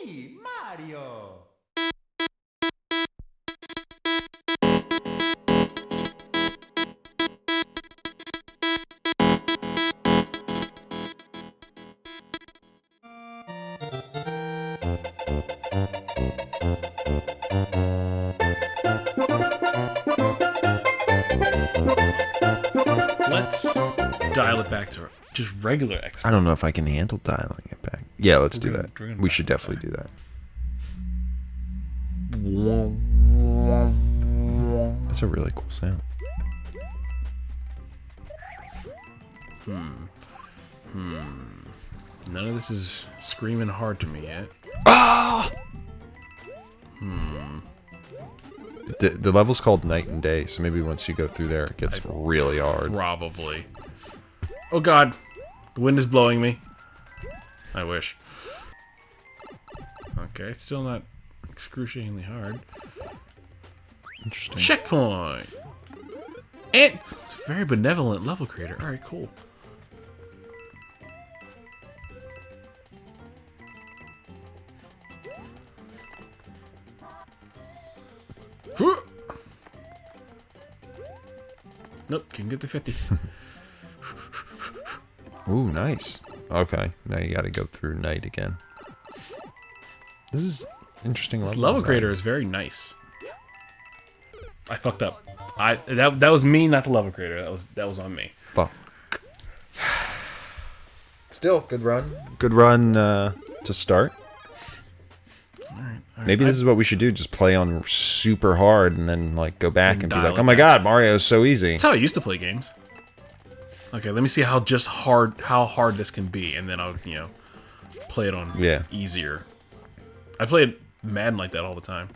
me, Mario. Let's dial it back to just regular X. I don't know if I can handle dialing it back. Yeah, let's do that. we're gonna We should definitely do that. That's a really cool sound. None of this is screaming hard to me yet. Ah! The level's called Night and Day, so maybe once you go through there, it gets really hard. Probably. Oh god. The wind is blowing me. I wish. Okay, still not excruciatingly hard. Interesting. Checkpoint! And it's a very benevolent level creator. Alright, cool. Nope, can get the 50. Ooh, nice. Okay, now you gotta go through night again. This is interesting This level level design. creator is very nice. I fucked up. That was me, not the level creator. That was on me. Fuck. Still, good run. Good run to start. Alright, Maybe this is what we should do. Just play on super hard and then like go back and be dial like, it oh my back. god, Mario's so easy. That's how I used to play games. Okay, let me see how hard this can be, and then I'll, play it on easier. I played Madden like that all the time.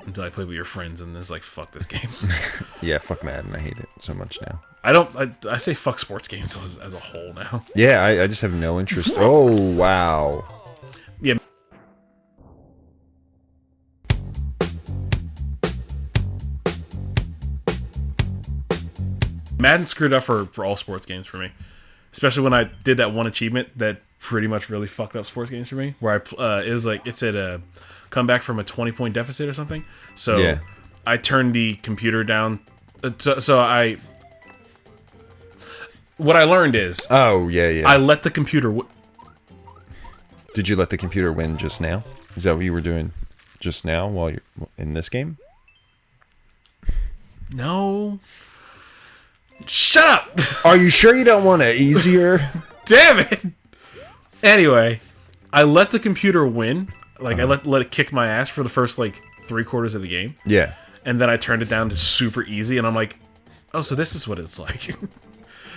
Until I played with your friends, and it's like, fuck this game. Yeah, fuck Madden. I hate it so much now. I say fuck sports games as a whole now. Yeah, I just have no interest. Oh, wow. Yeah. Madden screwed up for all sports games for me. Especially when I did that one achievement that pretty much really fucked up sports games for me. Where it said come back from a 20-point deficit or something. So Yeah. I turned the computer down. What I learned is Oh, yeah. I let the computer. Did you let the computer win just now? Is that what you were doing just now while you're in this game? No. Shut up! Are you sure you don't want it easier? Damn it! Anyway, I let the computer win. Like, I let it kick my ass for the first, 3/4 of the game. Yeah. And then I turned it down to super easy, and I'm like, oh, so this is what it's like.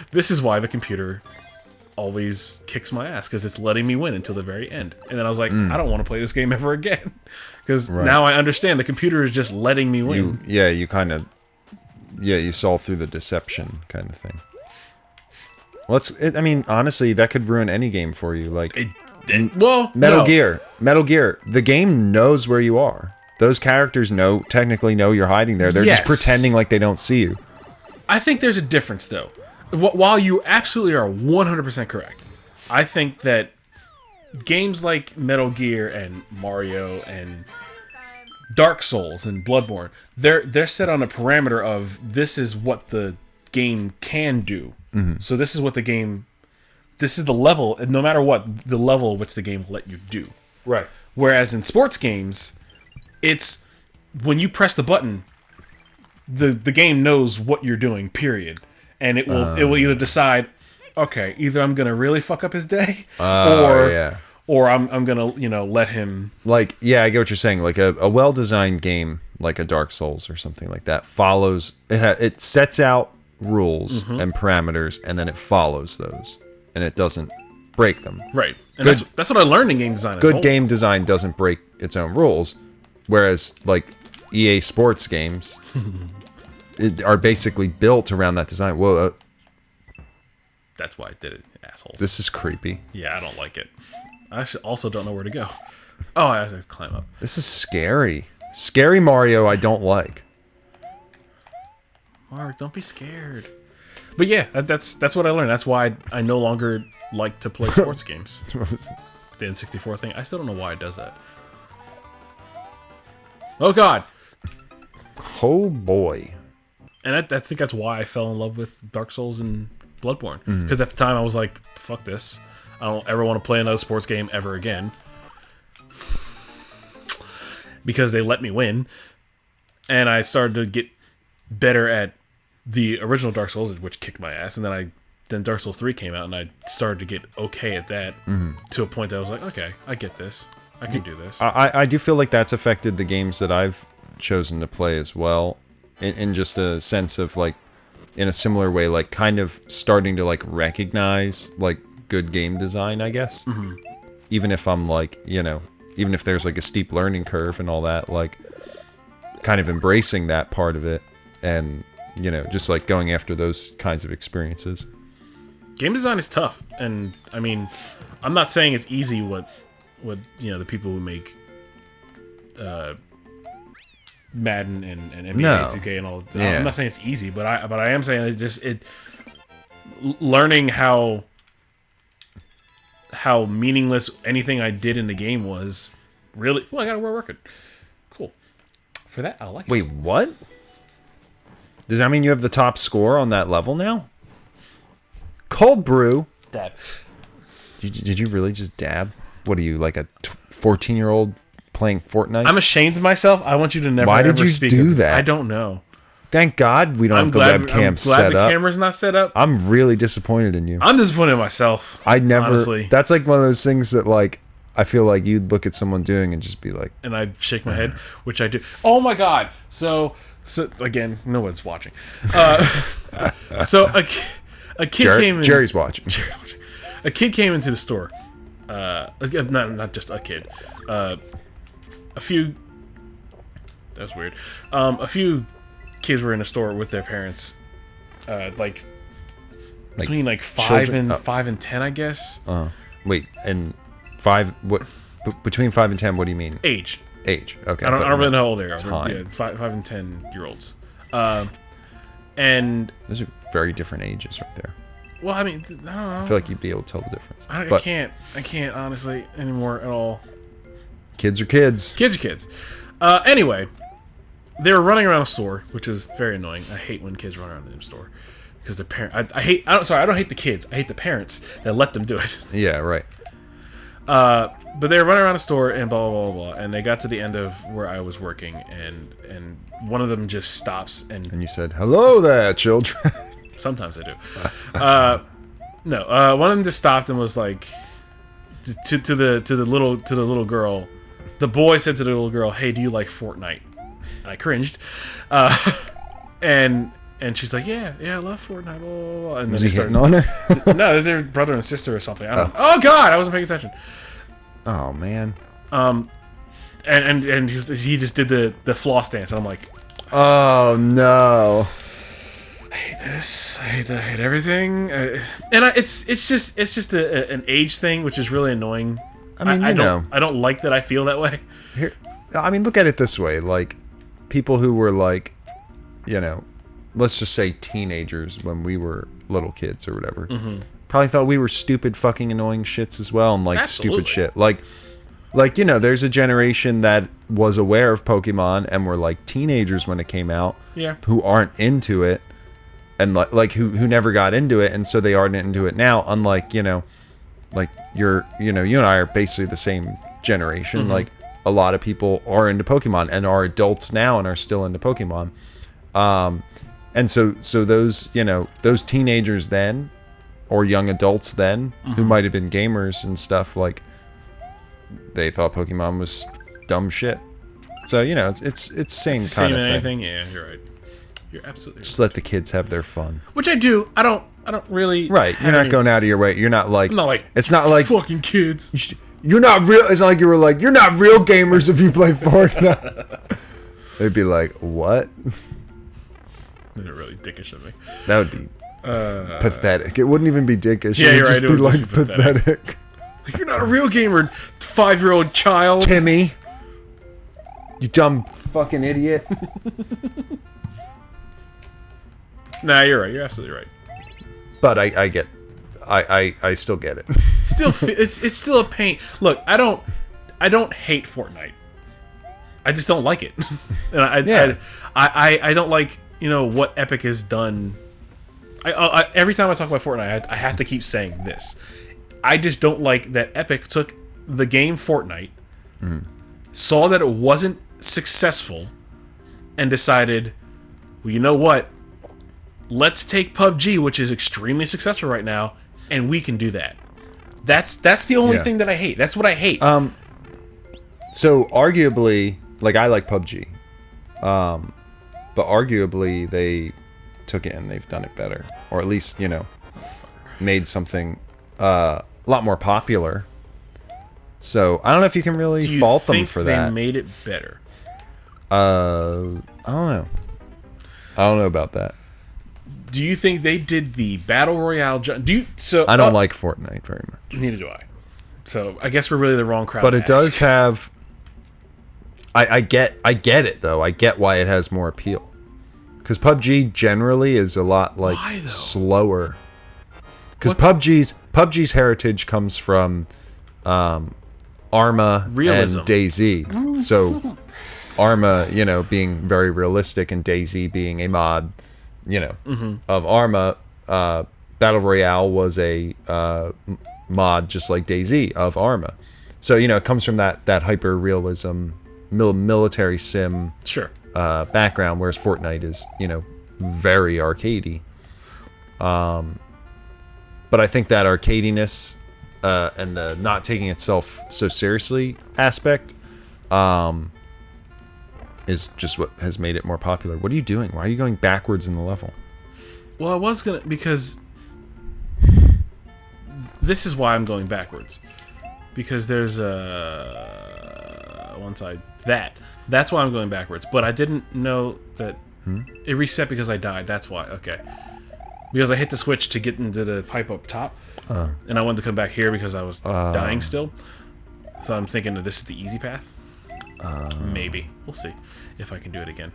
This is why the computer always kicks my ass, because it's letting me win until the very end. And then I was like, I don't want to play this game ever again. Because now I understand the computer is just letting me win. You saw through the deception kind of thing. Well, I mean, honestly, that could ruin any game for you. Like, Metal Gear. The game knows where you are. Those characters technically know you're hiding there. They're just pretending like they don't see you. I think there's a difference, though. While you absolutely are 100% correct, I think that games like Metal Gear and Mario and Dark Souls and Bloodborne, they're set on a parameter of this is what the game can do. Mm-hmm. So this is what this is the level, no matter what, the level which the game will let you do. Right. Whereas in sports games, it's when you press the button, the game knows what you're doing, period. And it will either decide, okay, either I'm gonna really fuck up his day, or I'm gonna let him. Like, yeah, I get what you're saying. Like a well-designed game, like a Dark Souls or something like that, follows it sets out rules and parameters, and then it follows those, and it doesn't break them. Right, and that's what I learned in game design. Good game design doesn't break its own rules, whereas like EA Sports games. Are basically built around that design. Whoa. That's why I did it, assholes. This is creepy. Yeah, I don't like it. I also don't know where to go. Oh, I have to climb up. This is scary. Scary Mario I don't like. Mark, don't be scared. But yeah, that's what I learned. That's why I no longer like to play sports games. the N64 thing. I still don't know why it does that. Oh god. Oh boy. And I think that's why I fell in love with Dark Souls and Bloodborne. Because at the time I was like, fuck this. I don't ever want to play another sports game ever again. Because they let me win. And I started to get better at the original Dark Souls, which kicked my ass. And then Dark Souls 3 came out, and I started to get okay at that. To a point that I was like, okay, I get this. I can do this. I do feel like that's affected the games that I've chosen to play as well. In just a sense of, like, in a similar way, like, kind of starting to, like, recognize, like, good game design, I guess. Even if I'm, like, you know, even if there's, like, a steep learning curve and all that, like, kind of embracing that part of it and, you know, just, like, going after those kinds of experiences. Game design is tough, and, I mean, I'm not saying it's easy what you know, the people who make, Madden and NBA 2K and all. I'm not saying it's easy, but I am saying learning how meaningless anything I did in the game was really. Well, I got a world record. Cool. For that, I like it. Wait, what? Does that mean you have the top score on that level now? Cold brew. Dab. Did you really just dab? What are you, like a 14-year-old? Playing Fortnite? I'm ashamed of myself. I want you to never. Why did ever you speak do of that? I don't know. Thank God we don't have the webcam set up. I'm glad the camera's not set up. I'm really disappointed in you. I'm disappointed in myself. I never. Honestly, that's like one of those things that, like, I feel like you'd look at someone doing and just be like, and I shake my head, which I do. Oh my God! So again, no one's watching. So a kid came in. Jerry's watching. A kid came into the store. Not just a kid. A few. That was weird. A few kids were in a store with their parents, like between like 5 and 10, I guess. Wait, and 5? What? Between 5 and 10? What do you mean? Age. Okay. I don't really know how old they are. Time. Yeah, 5 and 10-year-olds. And those are very different ages right there. well, I mean, I don't know. I feel like you'd be able to tell the difference. I can't honestly anymore at all. Kids are kids. Kids are kids. Anyway, they were running around a store, which is very annoying. I hate when kids run around in the store because their parent. I don't hate the kids. I hate the parents that let them do it. Yeah, right. But they were running around a store and blah blah blah blah, and they got to the end of where I was working, and one of them just stops and you said, "Hello there, children." Sometimes I do. No, one of them just stopped and was like, to the little girl. The boy said to the little girl, "Hey, do you like Fortnite?" And I cringed, and she's like, "Yeah, I love Fortnite." Blah, blah, blah. And was then he hitting on her? No, they're brother and sister or something. I don't know. Oh God, I wasn't paying attention. Oh man. And he just did the floss dance, and I'm like, oh no. I hate this. I hate that. I hate everything. And it's just an age thing, which is really annoying. I mean, I don't like that I feel that way. Here, I mean, look at it this way: like, people who were like, you know, let's just say teenagers when we were little kids or whatever, probably thought we were stupid, fucking annoying shits as well, and like Absolutely. stupid shit. Like you know, there's a generation that was aware of Pokemon and were like teenagers when it came out, who aren't into it, and like who never got into it, and so they aren't into it now. Unlike, you know, like you and I are basically the same generation. Like, a lot of people are into Pokemon and are adults now and are still into Pokemon. And so those, you know, those teenagers then, or young adults then, who might have been gamers and stuff, like, they thought Pokemon was dumb shit. So, you know, it's same kind of thing. Anything. Yeah, you're right. You're absolutely right. Just let the kids have their fun. Which I do. I don't really. Right. You're not going out of your way. You're not like. I'm not like. It's not like fucking kids. You're not real. It's not like you were like, you're not real gamers if you play Fortnite. They'd be like, what? They're really dickish of me. That would be pathetic. It wouldn't even be dickish. Yeah, it would you're just right. be It would like just be pathetic. Like, you're not a real gamer, 5-year-old child. Timmy. You dumb fucking idiot. Nah, you're right. You're absolutely right. But I get I still get it. It's still a pain. Look, I don't hate Fortnite. I just don't like it. And I don't like, what Epic has done. Every time I talk about Fortnite, I have to keep saying this. I just don't like that Epic took the game Fortnite, saw that it wasn't successful, and decided, well, you know what? Let's take PUBG, which is extremely successful right now, and we can do that. That's the only thing that I hate. That's what I hate. So arguably, like, I like PUBG, but arguably they took it and they've done it better, or at least made something a lot more popular. So I don't know if you can really fault them for that. They made it better. I don't know. I don't know about that. Do you think they did the battle royale? I don't like Fortnite very much. Neither do I. So I guess we're really the wrong crowd. But it does have. I get it though. I get why it has more appeal. Because PUBG generally is a lot slower. Because PUBG's heritage comes from Arma Realism. and DayZ. So Arma, being very realistic, and DayZ being a mod, of Arma. Battle Royale was a mod just like DayZ of Arma. So it comes from that hyper realism, military sim background, whereas Fortnite is very arcadey. But I think that arcadiness and the not taking itself so seriously aspect is just what has made it more popular. What are you doing? Why are you going backwards in the level? Well, I was gonna, because this is why I'm going backwards. Because there's one side that's why I'm going backwards. But I didn't know that it reset because I died. That's why. Okay. Because I hit the switch to get into the pipe up top, and I wanted to come back here because I was dying still. So I'm thinking that this is the easy path. Maybe. We'll see if I can do it again.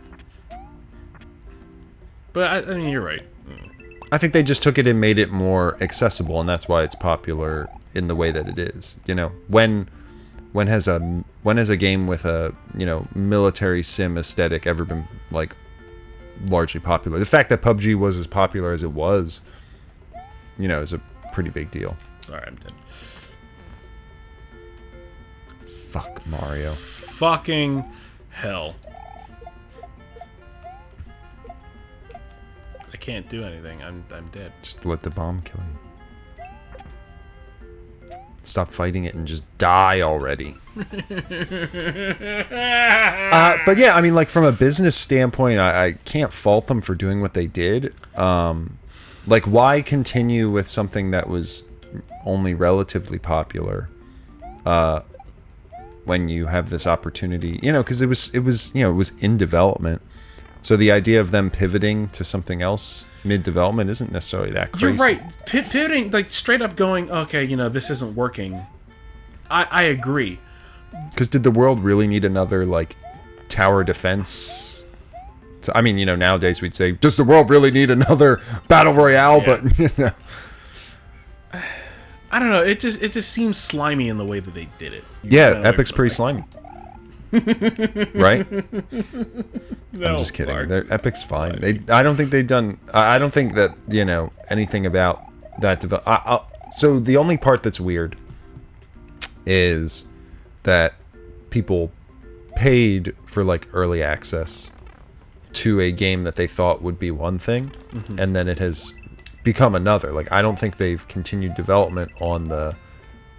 But I mean, you're right. I think they just took it and made it more accessible, and that's why it's popular in the way that it is. When has a game with a military sim aesthetic ever been largely popular? The fact that PUBG was as popular as it was, is a pretty big deal. All right, I'm dead. Fuck Mario. Fucking hell. I can't do anything. I'm dead. Just let the bomb kill you. Stop fighting it and just die already. But yeah, I mean, from a business standpoint, I can't fault them for doing what they did. Why continue with something that was only relatively popular when you have this opportunity? Because it was in development. So the idea of them pivoting to something else mid-development isn't necessarily that crazy. You're right. Pivoting, straight up going, okay, this isn't working. I agree. Because did the world really need another, tower defense? So, I mean, nowadays we'd say, does the world really need another battle royale? Yeah. But, I don't know. It just seems slimy in the way that they did it. Epic's pretty slimy. Right? No, I'm just kidding. Epic's fine. I don't think they've done. I don't think that anything about that. So the only part that's weird is that people paid for early access to a game that they thought would be one thing, and then it has become another. I don't think they've continued development on the.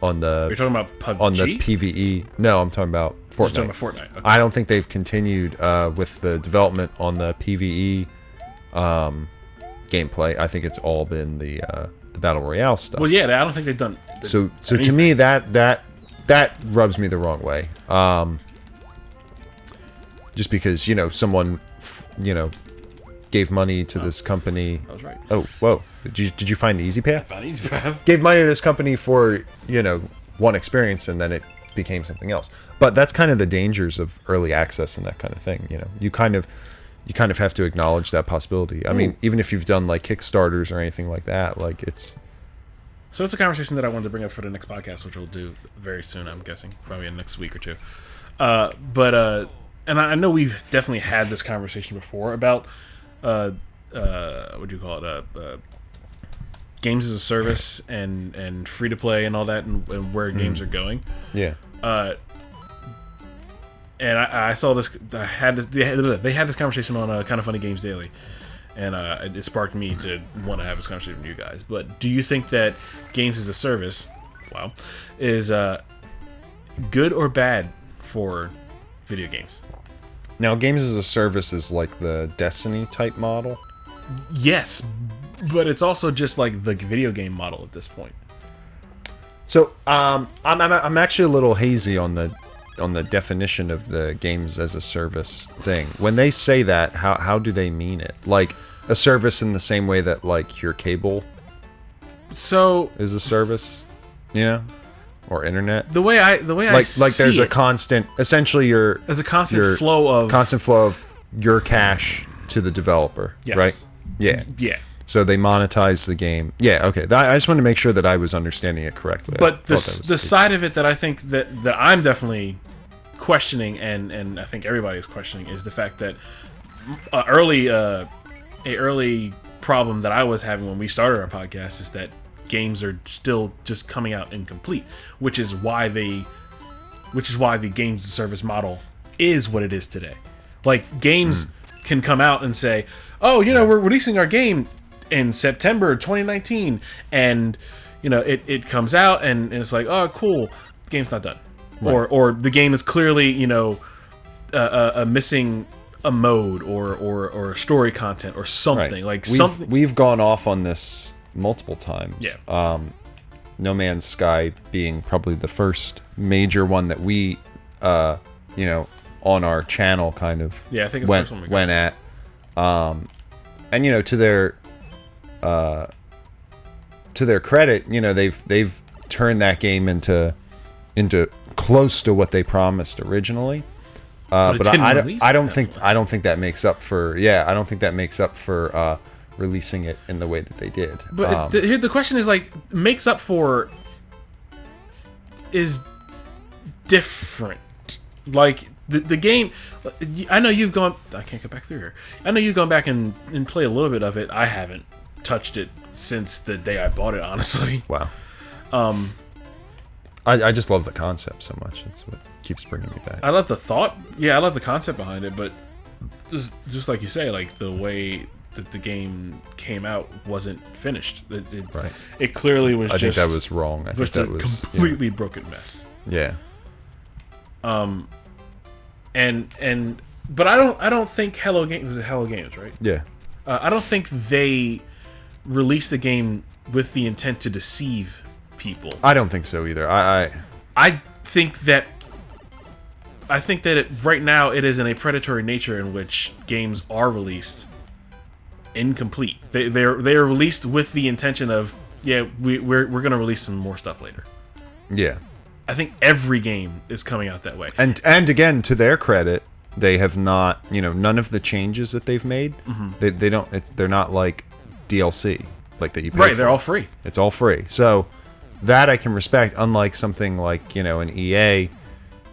You're talking about PUBG? On the PvE. No, I'm talking about Fortnite. You're talking about Fortnite. Okay. I don't think they've continued with the development on the PvE gameplay. I think it's all been the Battle Royale stuff. Well, yeah, I don't think they've done So to me, that rubs me the wrong way. Just because, someone, gave money to this company. I was right. Oh, whoa. Did you find the easy path? I found the easy path. Gave money to this company for, one experience, and then it became something else. But that's kind of the dangers of early access and that kind of thing. You kind of have to acknowledge that possibility. I mean, even if you've done Kickstarters or anything like that, it's So it's a conversation that I wanted to bring up for the next podcast, which we'll do very soon, I'm guessing. Probably in the next week or two. And I know we've definitely had this conversation before about, what do you call it, games as a service and free-to-play and all that, and where games are going. Yeah. And I saw this, they had this conversation on Kind of Funny Games Daily. And it sparked me to want to have this conversation with you guys. But do you think that games as a service, is good or bad for video games? Now, games as a service is like the Destiny type model. Yes, but it's also just like the video game model at this point. So, I'm actually a little hazy on the definition of the games as a service thing. When they say that, how do they mean it? Like a service in the same way that like your cable is a service, or internet. The way I there's a constant, essentially there's a constant flow of your cash to the developer, yes. Right? Yeah. So they monetize the game. Yeah, okay. I just wanted to make sure that I was understanding it correctly. But the side of it that I think that I'm definitely questioning, and I think everybody is questioning, is the fact that a early problem that I was having when we started our podcast is that games are still just coming out incomplete, which is why the games as a service model is what it is today. Like, games can come out and say, oh, we're releasing our game in September 2019, and it comes out and it's like, oh, cool, the game's not done. Right. Or the game is clearly missing a mode or story content or something. Right. Like we've gone off on this multiple times. Yeah. No Man's Sky being probably the first major one that we on our channel kind of I think it's the first one we went at. And to their credit, they've turned that game into close to what they promised originally. But I don't think that makes up for releasing it in the way that they did. But the question is, like, makes up for is different. Like the game, I know you've gone. I can't get back through here. I know you've gone back and played a little bit of it. I haven't touched it since the day I bought it, honestly. Wow. I just love the concept so much. That's what keeps bringing me back. I love the thought. Yeah, I love the concept behind it, but just like you say, like, the way that the game came out wasn't finished. Right. It clearly was. I think that was wrong. I think that was completely broken mess. Yeah. But I don't think Hello Games was Hello Games, right? Yeah. I don't think they released the game with the intent to deceive people. I don't think so either. I think that right now it is in a predatory nature in which games are released incomplete. They are released with the intention of, we're going to release some more stuff later. Yeah. I think every game is coming out that way. And again, to their credit, they have not, none of the changes that they've made, they're not like DLC, like that you pay for. They're all free. It's all free. So that I can respect, unlike something like, an EA,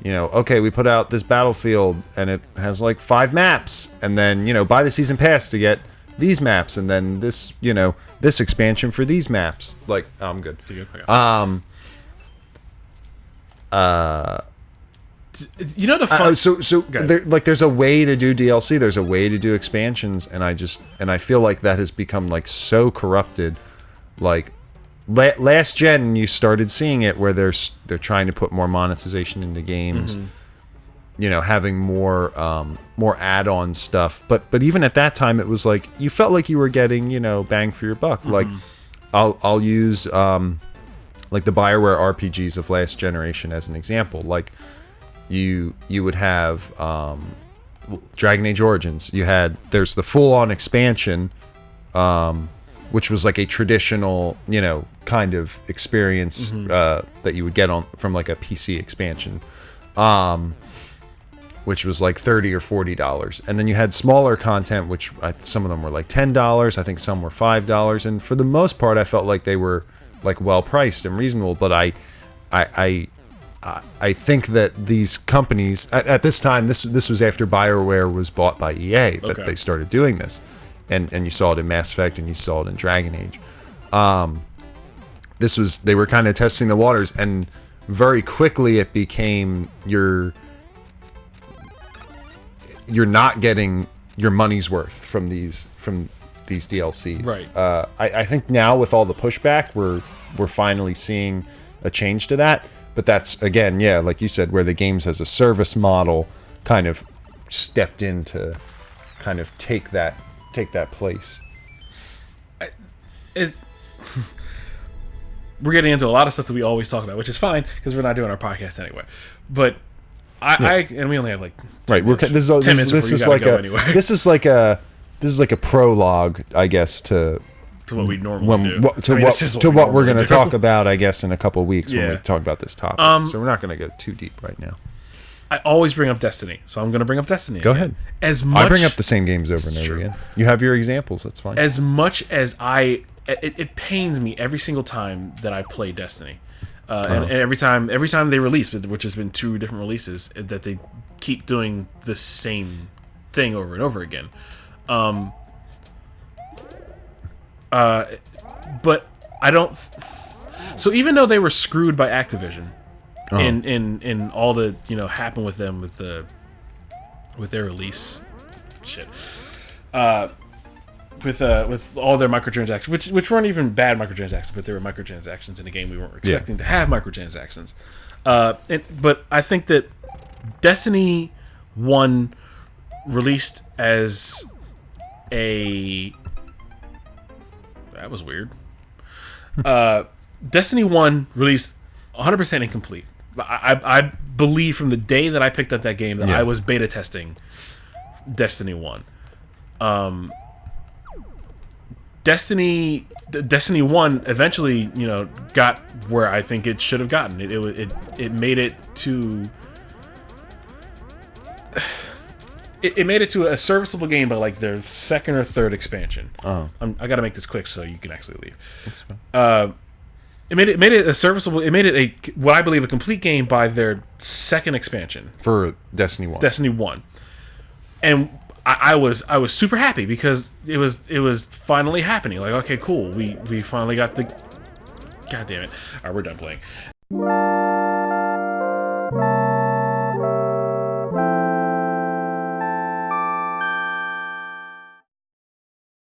okay, we put out this Battlefield and it has like 5 maps, and then, buy the season pass to get these maps, and then this, this expansion for these maps. Like, I'm good. The fun. There's a way to do DLC. There's a way to do expansions, and I feel like that has become like so corrupted. Like last gen, you started seeing it where they're trying to put more monetization into games. Mm-hmm. Having more add-on stuff. But even at that time, it was like you felt like you were getting bang for your buck. Mm-hmm. Like I'll use like the BioWare RPGs of last generation as an example. Like you would have Dragon Age Origins. There's the full-on expansion, which was like a traditional, kind of experience that you would get from like a PC expansion, which was like $30 or $40. And then you had smaller content, which some of them were like $10. I think some were $5. And for the most part, I felt like they were like well priced and reasonable. But I think that these companies at this time, this was after BioWare was bought by EA, that they started doing this, and you saw it in Mass Effect and you saw it in Dragon Age. They were kind of testing the waters, and very quickly it became you're not getting your money's worth from these DLCs. Right. I think now with all the pushback, we're finally seeing a change to that. But that's, again, yeah, like you said, where the games as a service model kind of stepped in to kind of take that place. We're getting into a lot of stuff that we always talk about, which is fine because we're not doing our podcast anyway. But and we only have like 10 minutes, this is like a prologue, I guess, to what we normally do. To what we're going to talk about, I guess, in a couple of weeks when we talk about this topic. So we're not going to go too deep right now. I always bring up Destiny, so I'm going to bring up Destiny Go again. ahead. I bring up the same games over and over again. You have your examples, that's fine. As much as it pains me every single time that I play Destiny. And every time they release, which has been 2 different releases, that they keep doing the same thing over and over again. But I don't. So even though they were screwed by Activision, in all the happened with them with their release, with all their microtransactions, which weren't even bad microtransactions, but they were microtransactions in a game we weren't expecting to have microtransactions. But I think that Destiny 1 released as a. That was weird. Destiny 1 released 100% incomplete. I believe from the day that I picked up that game that I was beta testing Destiny 1. Destiny 1 eventually, got where I think it should have gotten. It made it to... It made it to a serviceable game by like their 2nd or 3rd expansion. I got to make this quick so you can actually leave. That's fine. It made it a serviceable. It made it what I believe a complete game by their 2nd expansion for Destiny 1. Destiny 1, and I was super happy because it was finally happening. Like, okay, cool, we finally got the. God damn it! All right, we're done playing.